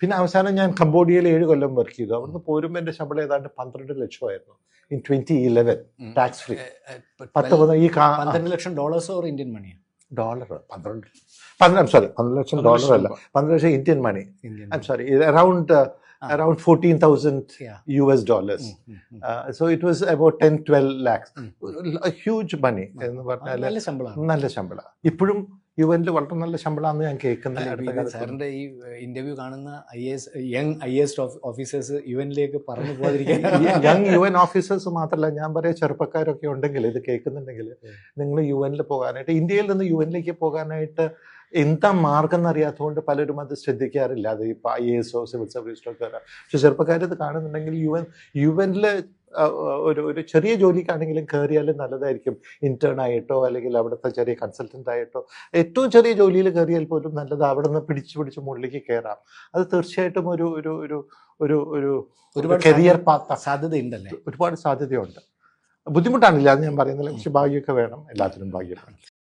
പിന്നെ അവസാനം ഞാൻ കംബോഡിയയിൽ 7 കൊല്ലം വർക്ക് ചെയ്തു. അവിടുന്ന് പോരുമ്പോൾ എൻ്റെ ശമ്പളം ഏതാണ്ട് 12 ലക്ഷമായിരുന്നു ഇൻ 2011 ടാക്സ് ഫ്രീ. 12 ലക്ഷം ഡോളേഴ്സ് ഓർ ഇന്ത്യൻ മണിയാണ്? ഡോളർ 12 ലക്ഷം ഡോളർ അല്ല, 12 ലക്ഷം Indian money. I'm sorry, around 14,000 US dollars. So it was about 10-12 lakhs. A huge money എന്ന് പറഞ്ഞാൽ നല്ല ശമ്പളം. ഇപ്പോഴും UN വളരെ നല്ല ശമ്പളമാണെന്ന് ഞാൻ കേൾക്കുന്നത്. സാറിന്റെ ഈ ഇന്റർവ്യൂ കാണുന്ന യങ് ഓഫീസേഴ്സ് UN പറഞ്ഞു പോകാതിരിക്കാൻ. യങ് UN ഓഫീസേഴ്സ് മാത്രമല്ല, ഞാൻ പറയാം ചെറുപ്പക്കാരൊക്കെ ഉണ്ടെങ്കിൽ ഇത് കേൾക്കുന്നുണ്ടെങ്കിൽ നിങ്ങൾ UN പോകാനായിട്ട്, ഇന്ത്യയിൽ നിന്ന് UN പോകാനായിട്ട് എന്താ മാർഗം എന്നറിയാത്തതുകൊണ്ട് പലരും അത് ശ്രദ്ധിക്കാറില്ല. അത് ഇപ്പോൾ IAS സിവിൽ സർവീസോ ഒക്കെ. പക്ഷെ ചെറുപ്പക്കാർ ഇത് കാണുന്നുണ്ടെങ്കിൽ UN ഒരു ചെറിയ ജോലിക്കാണെങ്കിലും കയറിയാലും നല്ലതായിരിക്കും. ഇന്റേൺ ആയിട്ടോ അല്ലെങ്കിൽ അവിടുത്തെ ചെറിയ കൺസൾട്ടൻ്റ് ആയിട്ടോ, ഏറ്റവും ചെറിയ ജോലിയിൽ കയറിയാൽ പോലും നല്ലത്. അവിടെ നിന്ന് പിടിച്ച് മുകളിലേക്ക് കയറാം. അത് തീർച്ചയായിട്ടും ഒരു കരിയർ പാത്ത് സാധ്യതയുണ്ടല്ലേ? ഒരുപാട് സാധ്യതയുണ്ട്. ബുദ്ധിമുട്ടാണില്ല അത് ഞാൻ പറയുന്നില്ല. പക്ഷെ ഭാഗ്യമൊക്കെ വേണം, എല്ലാത്തിനും ഭാഗ്യം വേണം.